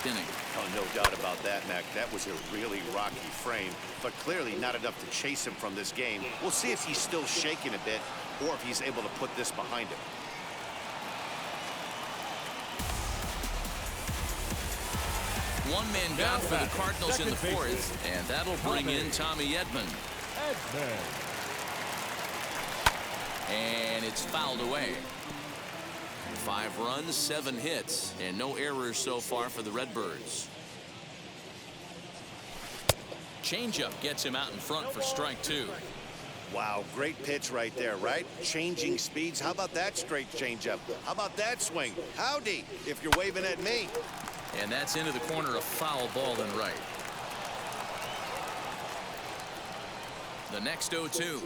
first inning. Oh, no doubt about that, Mac. That was a really rocky frame, but clearly not enough to chase him from this game. We'll see if he's still shaking a bit or if he's able to put this behind him. One man down for the Cardinals in the fourth, and that'll bring in Tommy Edman. And it's fouled away. 5 runs, 7 hits, and no errors so far for the Redbirds. Changeup gets him out in front for strike 2. Wow, great pitch right there, right? Changing speeds. How about that straight changeup? How about that swing? Howdy, if you're waving at me. And that's into the corner, a foul ball and right. The next 0-2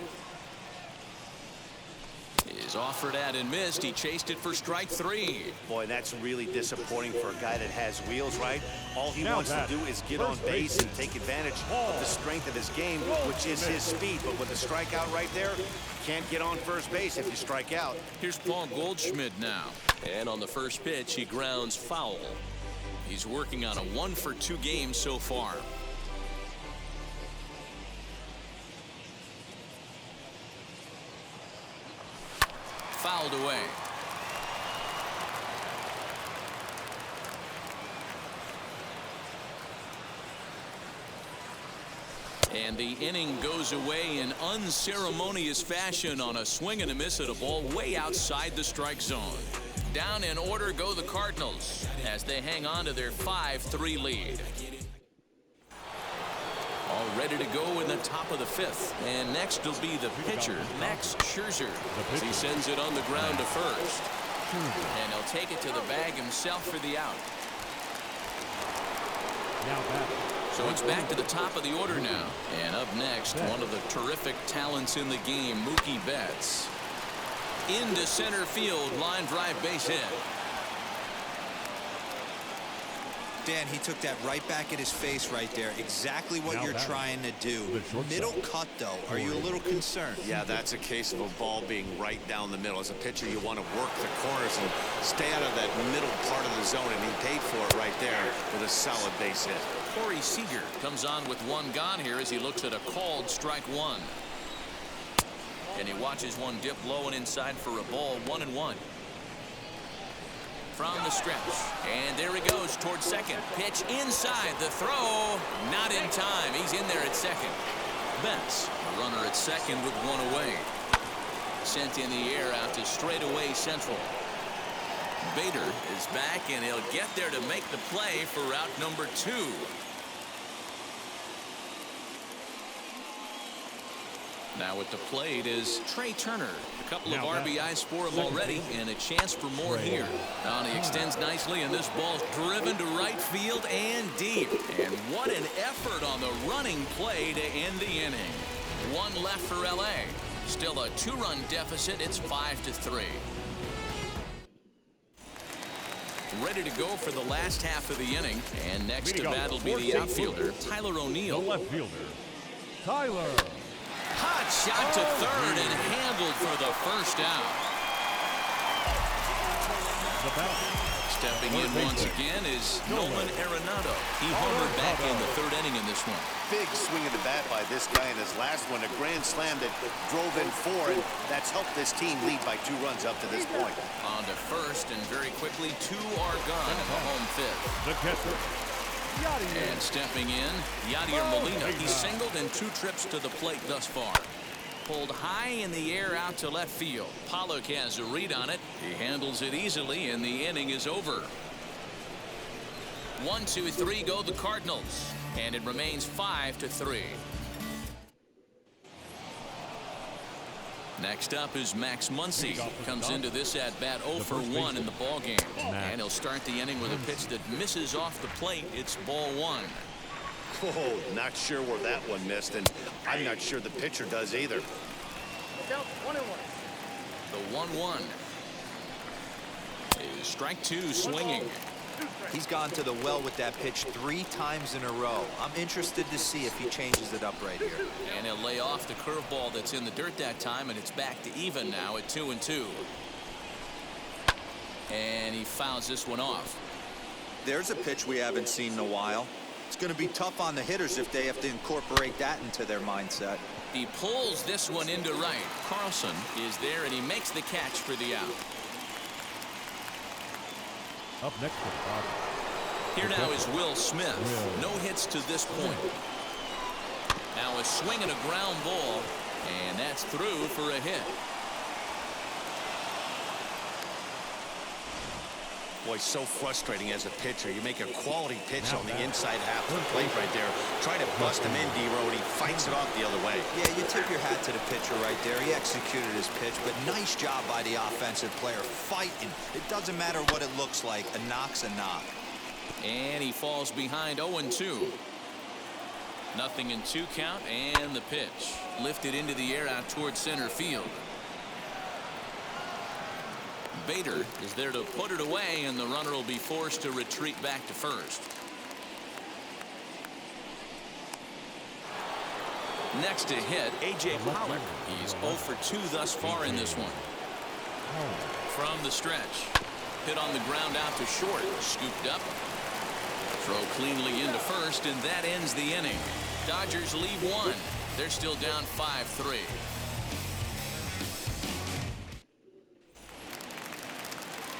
is offered at and missed. He chased it for strike 3. Boy, that's really disappointing for a guy that has wheels, right? All he wants to do is get on base and take advantage of the strength of his game, which is his speed. But with the strikeout right there, you can't get on first base if you strike out. Here's Paul Goldschmidt now. And on the first pitch, he grounds foul. He's working on a 1-for-2 game so far. Fouled away. And the inning goes away in unceremonious fashion on a swing and a miss at a ball way outside the strike zone. Down in order go the Cardinals as they hang on to their 5-3 lead. All ready to go in the top of the 5th. And next will be the pitcher, Max Scherzer, as he sends it on the ground to first. And he'll take it to the bag himself for the out. So it's back to the top of the order now. And up next, one of the terrific talents in the game, Mookie Betts. Into center field, line drive base hit. Dan, he took that right back at his face right there. Exactly what you're trying to do. Middle cut, though. Are you a little concerned? Yeah, that's a case of a ball being right down the middle. As a pitcher, you want to work the corners and stay out of that middle part of the zone, and he paid for it right there with a solid base hit. Corey Seager comes on with 1 gone here as he looks at a called strike 1. And he watches one dip low and inside for a ball, 1-1. From the stretch, and there he goes towards second. Pitch inside, the throw, not in time. He's in there at second. Betts, a runner at second with 1 away. Sent in the air out to straightaway central. Bader is back, and he'll get there to make the play for route number 2. Now at the plate is Trey Turner. A couple of RBIs for him already, and a chance for more here. Now he extends nicely, and this ball's driven to right field and deep. And what an effort on the running play to end the inning. 1 left for LA. Still a 2-run deficit. It's 5-3. Ready to go for the last half of the inning. And next to bat will be the outfielder, Tyler O'Neill. The left fielder, Tyler. Hot shot to third and handled for the first out. Stepping in once again is Nolan Arenado. He homered back in the 3rd inning in this one. Big swing of the bat by this guy in his last one. A grand slam that drove in 4, and that's helped this team lead by 2 runs up to this point. On to first, and very quickly 2 are gone in the home 5th. The catcher. And stepping in, Yadier Molina. He's singled in 2 trips to the plate thus far. Pulled high in the air out to left field. Pollock has a read on it. He handles it easily, and the inning is over. 1, 2, 3 go the Cardinals, and it remains 5-3. Next up is Max Muncy. Comes into this at-bat 0 for 1 in the ballgame. And he'll start the inning with a pitch that misses off the plate. It's ball 1. Oh, not sure where that one missed, and I'm not sure the pitcher does either. The 1-1 is strike 2 swinging. He's gone to the well with that pitch 3 times in a row. I'm interested to see if he changes it up right here. And he'll lay off the curveball that's in the dirt that time, and it's back to even now at 2-2. And he fouls this one off. there's a pitch we haven't seen in a while. It's going to be tough on the hitters if they have to incorporate that into their mindset. He pulls this one into right. Carlson is there, and he makes the catch for the out. Up next to Bob. Here now is Will Smith. No hits to this point. Now a swing and a ground ball, and that's through for a hit. Boy, so frustrating as a pitcher. You make a quality pitch on the inside half of the plate right there. Try to bust him in, D-Row, and he fights it off the other way. Yeah, you tip your hat to the pitcher right there. He executed his pitch, but nice job by the offensive player fighting. It doesn't matter what it looks like. A knock's a knock. And he falls behind 0-2. Nothing in 2 count, and the pitch lifted into the air out towards center field. Bader is there to put it away, and the runner will be forced to retreat back to first. Next to hit, A.J. Pollard. He's 0 for 2 thus far in this one. From the stretch. Hit on the ground out to short. Scooped up. Throw cleanly into first, and that ends the inning. Dodgers leave 1. They're still down 5-3.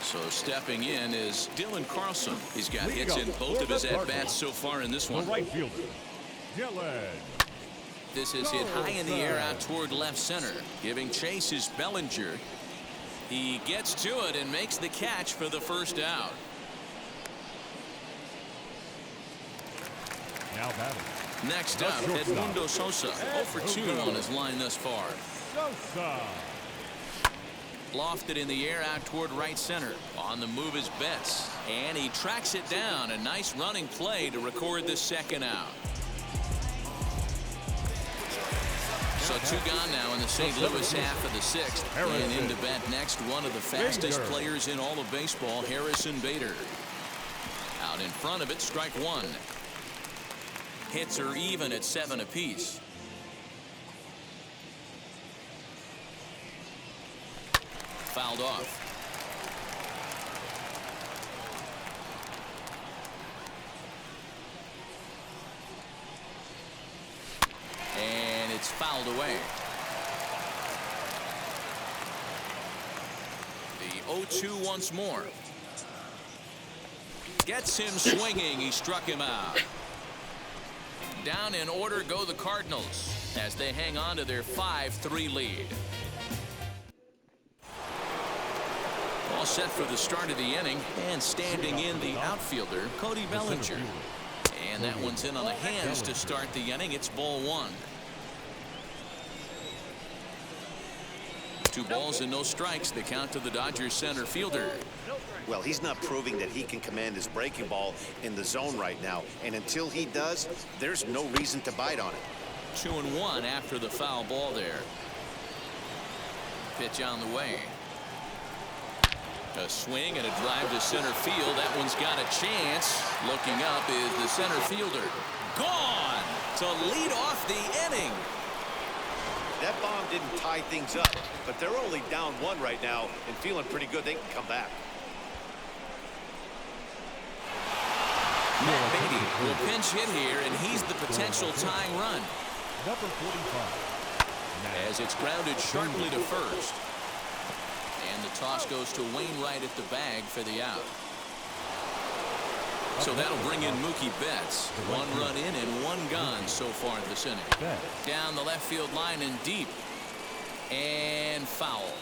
So stepping in is Dylan Carlson. He's got hits in both of his at-bats so far in this one. The right fielder, Dylan. This is hit high in the air out toward left center. Giving chase is Bellinger. He gets to it and makes the catch for the first out. Now batting. Next up, Edmundo Sosa. 0 for 2 on his line thus far. Sosa. Lofted in the air out toward right center. On the move is Betts, and he tracks it down. A nice running play to record the second out. So 2 gone now in the St. Louis half of the 6th. And in to bat next, one of the fastest players in all of baseball, Harrison Bader. Out in front of it, strike 1. Hits are even at 7 apiece. Fouled off. And it's fouled away. The 0-2 once more. Gets him swinging. He struck him out. Down in order go the Cardinals as they hang on to their 5-3 lead. All set for the start of the inning, and standing in the outfielder, Cody Bellinger. And that one's in on the hands to start the inning. It's ball 1. 2 balls and no strikes. The count to the Dodgers center fielder. Well, he's not proving that he can command his breaking ball in the zone right now. And until he does, there's no reason to bite on it. 2-1 after the foul ball there. Pitch on the way. A swing and a drive to center field. That one's got a chance. Looking up is the center fielder. Gone to lead off the inning. That bomb didn't tie things up, but they're only down 1 right now and feeling pretty good. They can come back. Matt Beatty will pinch hit here, and he's the potential tying run. Number 45. As it's grounded sharply to first. And the toss goes to Wainwright at the bag for the out. So that'll bring in Mookie Betts. 1 run in and 1 gone so far this inning. Down the left field line and deep. And foul.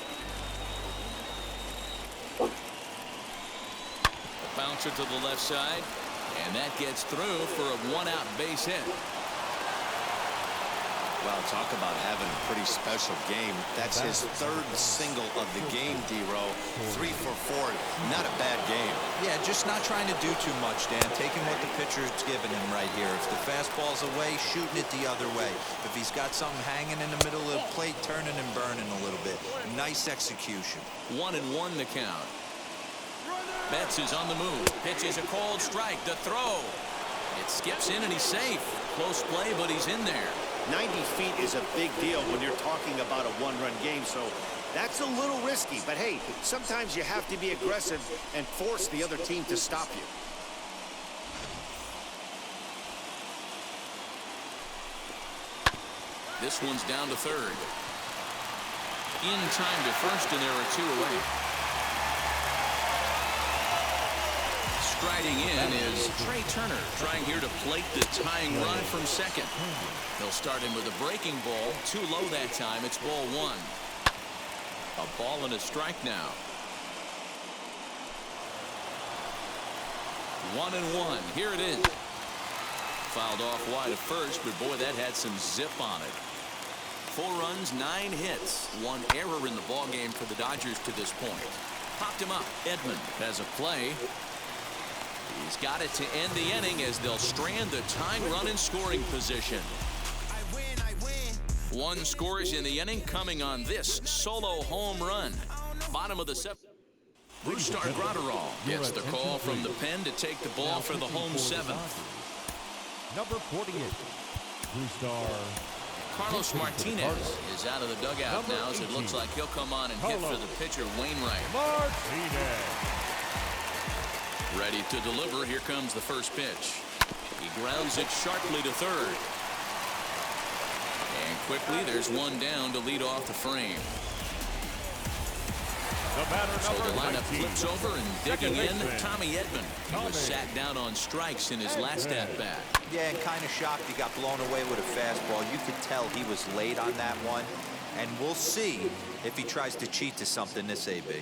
A bouncer to the left side. And that gets through for a 1-out base hit. Well, talk about having a pretty special game. That's his 3rd single of the game, D-Row. 3 for 4. Not a bad game. Yeah, just not trying to do too much, Dan. Taking what the pitcher's giving him right here. If the fastball's away, shooting it the other way. If he's got something hanging in the middle of the plate, turning and burning a little bit. Nice execution. 1-1 the count. Betts is on the move. Pitches a cold strike. The throw. It skips in and he's safe. Close play, but he's in there. 90 feet is a big deal when you're talking about a 1-run game, so that's a little risky. But hey, sometimes you have to be aggressive and force the other team to stop you. This one's down to third. In time to first, and there are 2 away. Striding in is Trey Turner, trying here to plate the tying run from second. He'll start in with a breaking ball. Too low that time. It's ball 1. A ball and a strike now. 1-1. Here it is. Fouled off wide at first, but boy, that had some zip on it. 4 runs, 9 hits. 1 error in the ball game for the Dodgers to this point. Popped him up. Edman has a play. He's got it to end the inning as they'll strand the tying run in scoring position. 1 scores in the inning coming on this solo home run. Bottom of the 7th. Brustar Graterol gets the call from the pen to take the ball for the home 7th. Number 48, Brustar. Carlos Martinez is out of the dugout now as it looks like he'll come on and hit for the pitcher Wainwright. Martinez. Ready to deliver. Here comes the first pitch. He grounds it sharply to third. And quickly there's 1 down to lead off the frame. So the lineup flips over and digging in, Tommy Edman. He was sat down on strikes in his last at-bat. Yeah, and kind of shocked he got blown away with a fastball. You could tell he was late on that one. And we'll see if he tries to cheat to something this AB.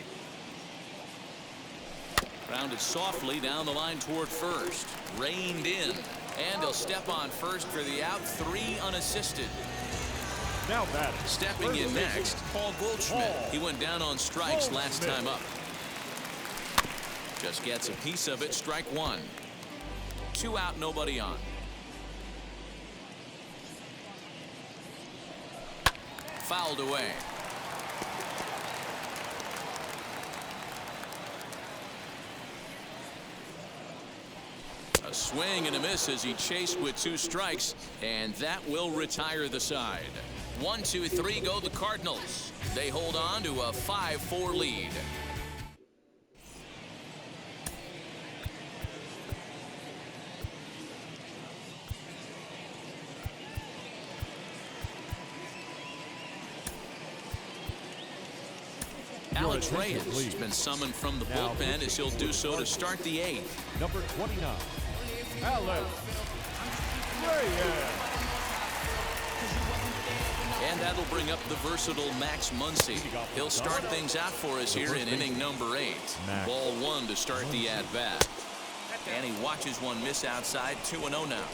Grounded softly down the line toward first. Reined in. And he'll step on first for the out. 3 unassisted. Now batting. Stepping in next, Paul Goldschmidt. He went down on strikes last time up. Just gets a piece of it. Strike 1. 2 out, nobody on. Fouled away. A swing and a miss as he chased with 2 strikes, and that will retire the side. 1, 2, 3 go the Cardinals. They hold on to a 5-4 lead. Alex Reyes has been summoned from the bullpen as he'll do so to start the 8th. Number 29, Alex Reyes. And that'll bring up the versatile Max Muncy. He'll start things out for us here in inning number 8. Ball 1 to start the at-bat. And he watches one miss outside. 2-0 now.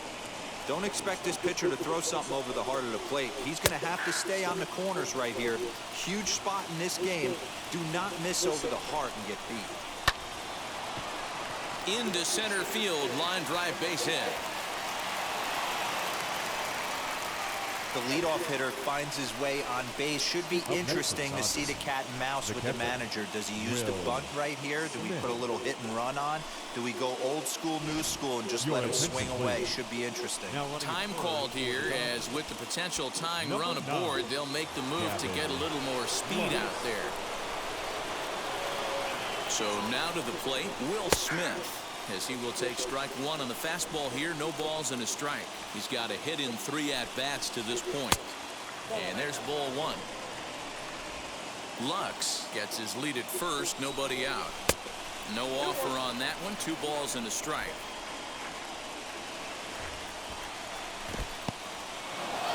Don't expect this pitcher to throw something over the heart of the plate. He's going to have to stay on the corners right here. Huge spot in this game. Do not miss over the heart and get beat. Into center field. Line drive base hit. The leadoff hitter finds his way on base. Should be interesting to see the cat and mouse with the manager. Does he use the bunt right here? Do we put a little hit and run on? Do we go old school, new school, and just let him swing away? Should be interesting. Time called here, as with the potential tying run aboard, they'll make the move to get a little more speed out there. So now to the plate, Will Smith, as he will take strike 1 on the fastball here. No balls and a strike. He's got a hit in 3 at-bats to this point. And there's ball 1. Lux gets his lead at first. Nobody out. No offer on that one. 2 balls and a strike.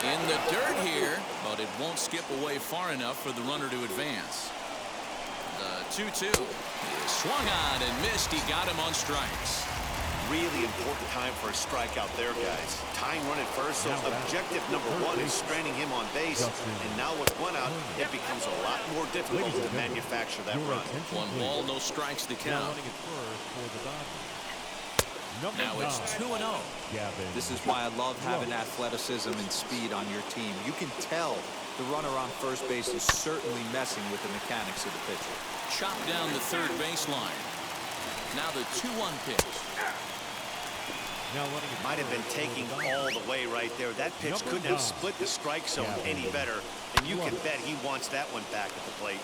In the dirt here, but it won't skip away far enough for the runner to advance. The 2-2. Swung on and missed. He got him on strikes. Really important time for a strikeout there, guys. Tying run at first, so objective number 1 is stranding him on base. And now with 1 out, it becomes a lot more difficult to manufacture that run. 1 ball, no strikes to count. Now it's 2-0. This is why I love having athleticism and speed on your team. You can tell the runner on first base is certainly messing with the mechanics of the pitcher. Chopped down the third baseline. Now the 2-1 pitch. Might have been taking all the way right there. That pitch couldn't have split the strike zone any better. And you can bet he wants that one back at the plate.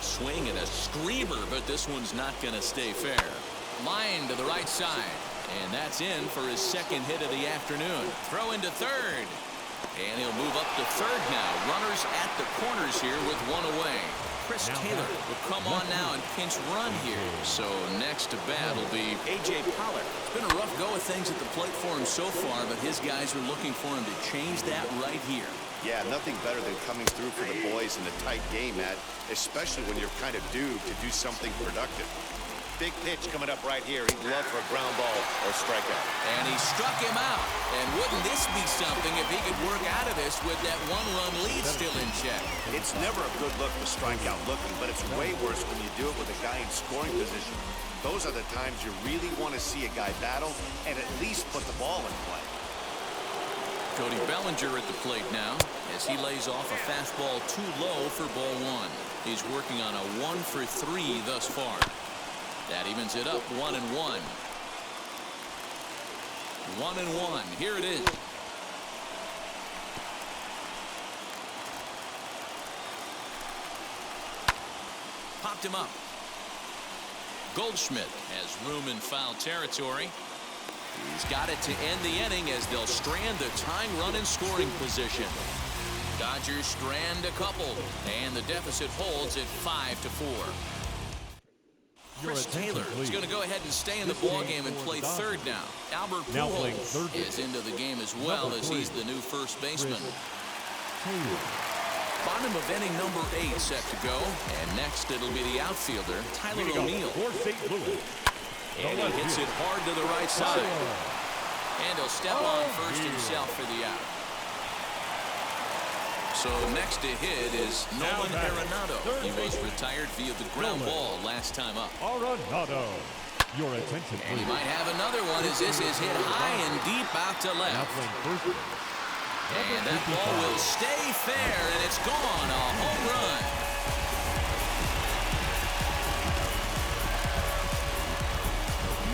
Swing and a screamer, but this one's not going to stay fair. Line to the right side. And that's in for his 2nd hit of the afternoon. Throw into third. And he'll move up to third now. Runners at the corners here with one away. Chris Taylor will come on now and pinch run here. So next to bat will be A.J. Pollard. It's been a rough go of things at the plate for him so far, but his guys are looking for him to change that right here. Yeah, nothing better than coming through for the boys in a tight game, Matt, especially when you're kind of due to do something productive. Big pitch coming up right here. He'd love for a ground ball or strikeout. And he struck him out. And wouldn't this be something if he could work out of this with that one-run lead still in check? It's never a good look to strike out looking, but it's way worse when you do it with a guy in scoring position. Those are the times you really want to see a guy battle and at least put the ball in play. Cody Bellinger at the plate now as he lays off a fastball too low for ball one. He's working on a 1-for-3 thus far. That evens it up 1-1. 1-1. Here it is. Popped him up. Goldschmidt has room in foul territory. He's got it to end the inning as they'll strand the tying run in scoring position. Dodgers strand a couple, and the deficit holds at 5-4. Chris Taylor is going to go ahead and stay in the ballgame and play third now. Albert Pujols is into the game as well as he's the new first baseman. Bottom of inning number 8 set to go. And next it'll be the outfielder, Tyler O'Neill. And he hits it hard to the right side. And he'll step on first himself for the out. So next to hit is Nolan Arenado. He was retired via the ground ball last time up. Arenado, your attention, and he might have another one as this is hit high and deep out to left. And that ball will stay fair, and it's gone. A home run.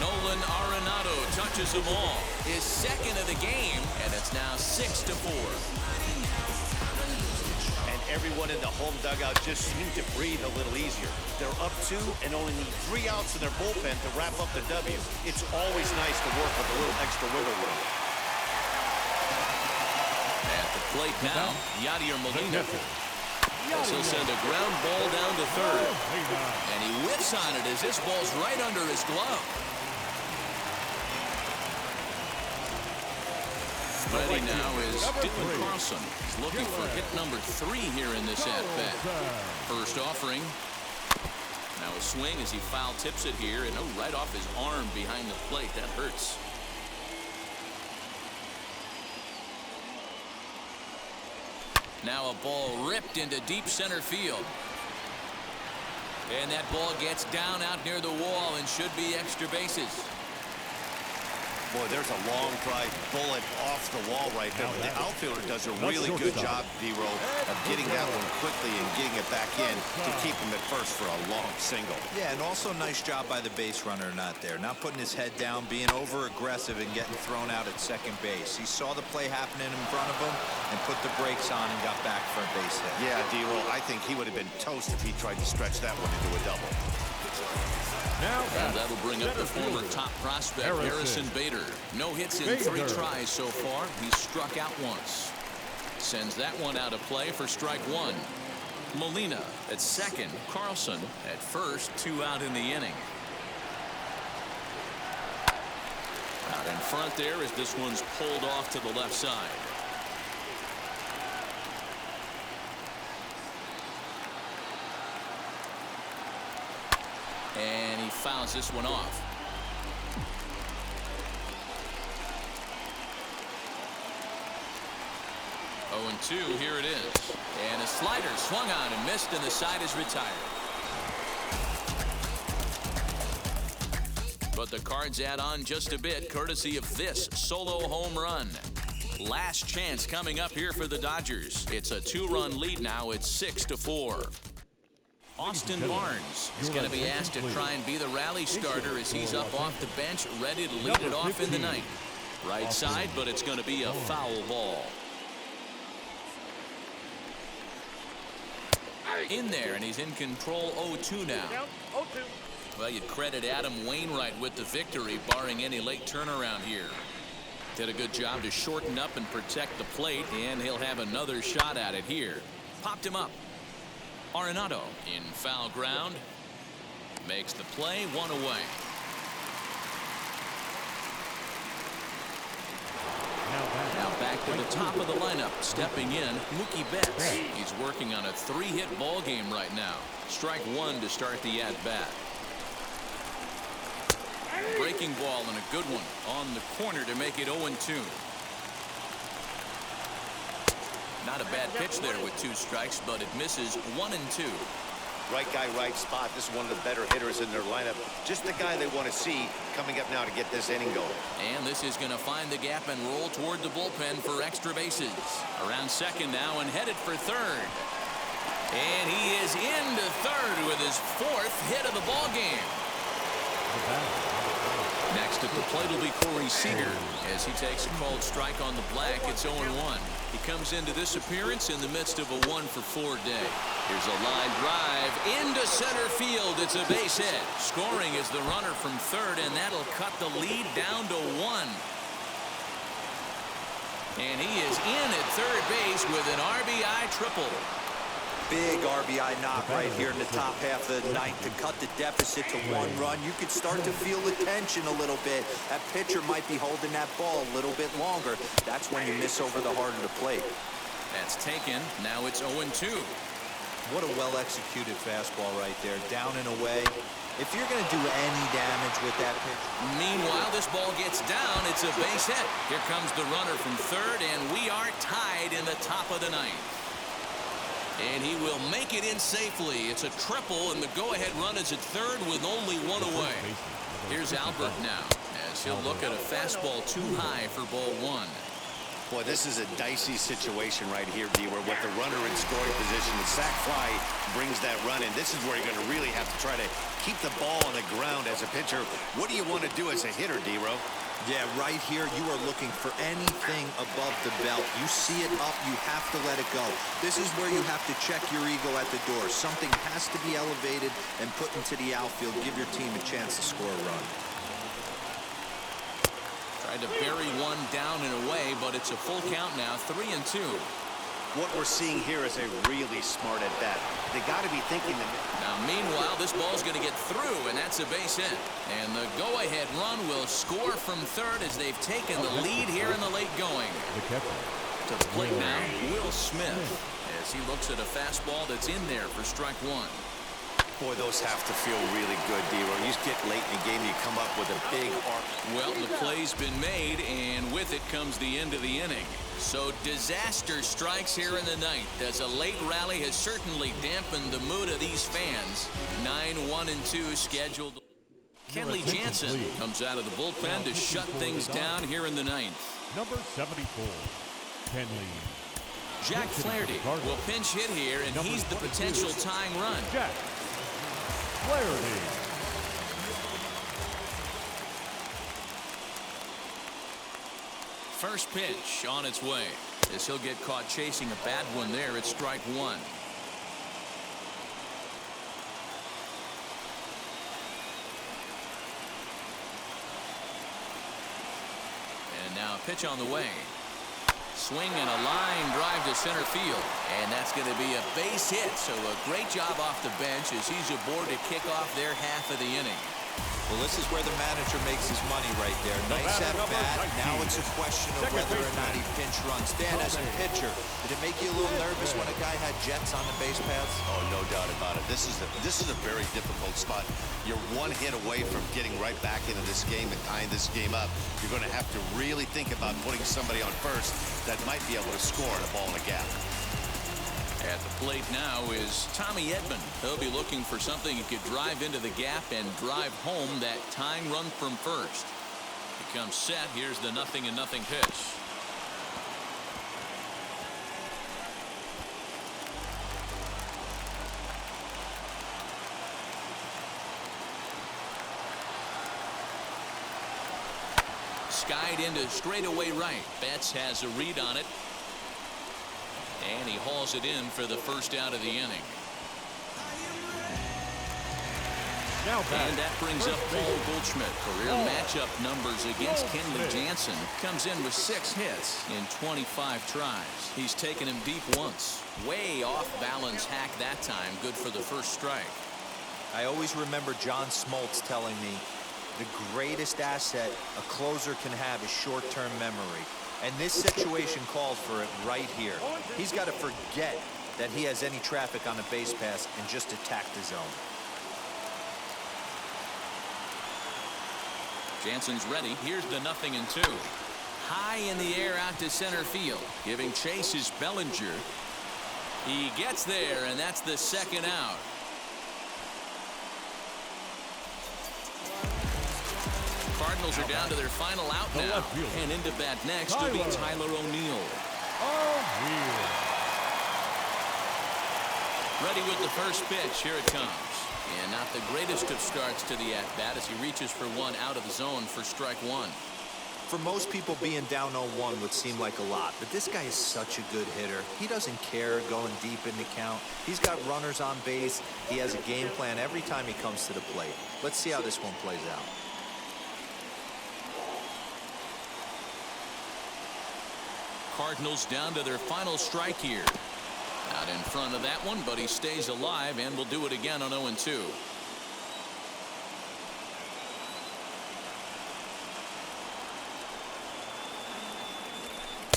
Nolan Arenado touches them all. His second of the game, and it's now 6-4. Everyone in the home dugout just seemed to breathe a little easier. They're up 2 and only need 3 outs in their bullpen to wrap up the W. It's always nice to work with a little extra wiggle room. At the plate now, Yadier Molina. As he'll send a ground ball down to third. And he whiffs on it as this ball's right under his glove. Ready now is Dylan Carlson. He's looking for hit number 3 here in this at-bat. First offering. Now a swing as he foul tips it here, and right off his arm behind the plate. That hurts. Now a ball ripped into deep center field. And that ball gets down out near the wall and should be extra bases. Boy, there's a long drive bullet off the wall right there. But the outfielder does a really good job, D-Roll, of getting that one quickly and getting it back in to keep him at first for a long single. Yeah, and also nice job by the base runner not there. Not putting his head down, being over-aggressive and getting thrown out at second base. He saw the play happening in front of him and put the brakes on and got back for a base hit. Yeah, D-Roll, I think he would have been toast if he tried to stretch that one into a double. And that'll bring up the former top prospect, Harrison Bader. No hits in 3 tries so far. He's struck out once. Sends that one out of play for strike 1. Molina at second. Carlson at first. 2 out in the inning. Out in front there as this one's pulled off to the left side. And he fouls this one off. Oh, and 2, here it is. And a slider swung on and missed, and the side is retired. But the Cards add on just a bit, courtesy of this solo home run. Last chance coming up here for the Dodgers. It's a 2-run lead now. It's 6-4. Austin Barnes is going to be asked to try and be the rally starter as he's up off the bench, ready to lead it off in the ninth. Right side, but it's going to be a foul ball. In there, and he's in control 0-2 now. Well, you credit Adam Wainwright with the victory, barring any late turnaround here. Did a good job to shorten up and protect the plate, and he'll have another shot at it here. Popped him up. Arenado in foul ground. Makes the play, 1 away. Now back to the top of the lineup. Stepping in, Mookie Betts. He's working on a 3-hit ball game right now. Strike 1 to start the at-bat. Breaking ball and a good one on the corner to make it 0-2. Not a bad pitch there with 2 strikes, but it misses 1-2. Right guy, right spot. This is one of the better hitters in their lineup. Just the guy they want to see coming up now to get this inning going. And this is going to find the gap and roll toward the bullpen for extra bases. Around second now and headed for third. And he is into third with his 4th hit of the ball game. Next at the plate will be Corey Seager as he takes a called strike on the black. It's 0-1. He comes into this appearance in the midst of a 1-for-4 day. Here's a line drive into center field. It's a base hit. Scoring is the runner from third, and that'll cut the lead down to 1. And he is in at third base with an RBI triple. Big RBI knock right here in the top half of the ninth to cut the deficit to 1 run. You could start to feel the tension a little bit. That pitcher might be holding that ball a little bit longer. That's when you miss over the heart of the plate. That's taken. Now it's 0-2. What a well-executed fastball right there. Down and away. If you're going to do any damage with that pitch. Meanwhile, this ball gets down. It's a base hit. Here comes the runner from third, and we are tied in the top of the ninth. And he will make it in safely. It's a triple, and the go-ahead run is at third with only 1 away. Here's Albert now as he'll look at a fastball too high for ball 1. Boy, this is a dicey situation right here, D, where with the runner in scoring position, the sac fly brings that run in. This is where you're going to really have to try to keep the ball on the ground as a pitcher. What do you want to do as a hitter, D-Ro? Yeah, right here, you are looking for anything above the belt. You see it up, you have to let it go. This is where you have to check your ego at the door. Something has to be elevated and put into the outfield. Give your team a chance to score a run. Tried to bury one down and away, but it's a full count now, 3-2. What we're seeing here is a really smart at-bat. They got to be thinking that. Now, meanwhile, this ball's going to get through, and that's a base hit. And the go-ahead run will score from third as they've taken the lead here in the late going. To the plate now, Will Smith, as he looks at a fastball that's in there for strike 1. Boy, those have to feel really good, D-Ro. You just get late in the game, you come up with a big arc. Well, the play's been made, and with it comes the end of the inning. So disaster strikes here in the ninth as a late rally has certainly dampened the mood of these fans. 9-1-2 scheduled. Kenley Jansen comes out of the bullpen to shut things down here in the ninth. Number 74, Kenley. Jack Flaherty will pinch hit here, and he's the potential tying run. Jack Flaherty. First pitch on its way as he'll get caught chasing a bad one there. It's strike 1. And now a pitch on the way. Swing and a line drive to center field. And that's going to be a base hit. So a great job off the bench as he's aboard to kick off their half of the inning. Well, this is where the manager makes his money right there. Nice at bat. Now it's a question of whether or not he pinch runs. Dan, as a pitcher, did it make you a little nervous when a guy had jets on the base paths? Oh, no doubt about it. This is a very difficult spot. You're 1 hit away from getting right back into this game and tying this game up. You're going to have to really think about putting somebody on first that might be able to score on a ball in the gap. At the plate now is Tommy Edman. He'll be looking for something he could drive into the gap and drive home that tying run from first. He comes set. Here's the 0-0 pitch. Skied into straightaway right. Betts has a read on it. And he hauls it in for the first out of the inning. And that brings up Paul Goldschmidt. Career matchup numbers against Kenley Jansen. Comes in with 6 hits in 25 tries. He's taken him deep once. Way off balance hack that time. Good for the first strike. I always remember John Smoltz telling me the greatest asset a closer can have is short-term memory. And this situation calls for it right here. He's got to forget that he has any traffic on a base pass and just attack the zone. Jansen's ready. Here's the 0-2. High in the air out to center field. Giving chase is Bellinger. He gets there, and that's the second out. Cardinals are down to their final out now. And into bat next will be Tyler O'Neill. Ready with the first pitch. Here it comes. And not the greatest of starts to the at-bat as he reaches for one out of the zone for strike one. For most people, being down 0-1 would seem like a lot, but this guy is such a good hitter. He doesn't care going deep in the count. He's got runners on base. He has a game plan every time he comes to the plate. Let's see how this one plays out. Cardinals down to their final strike here. Out in front of that one, but he stays alive and will do it again on 0-2.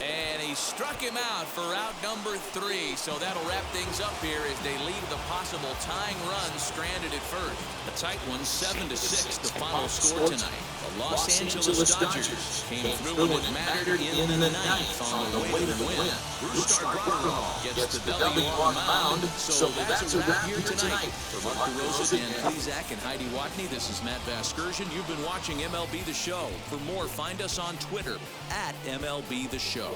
And he struck him out for out number 3. So that'll wrap things up here as they leave the possible tying run stranded at first. A tight one, 7-6, the final score tonight. The Los Angeles Dodgers came through when it mattered in the ninth on the way to the win. Brusdar Graterol gets the W on the mound. So that's a wrap here tonight. For Mark DeRosa, Dan Plesac, and Heidi Watney, this is Matt Vasgersian. You've been watching MLB The Show. For more, find us on Twitter at MLB The Show.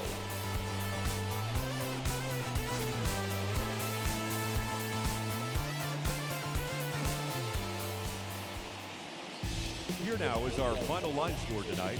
Here now is our final line score tonight.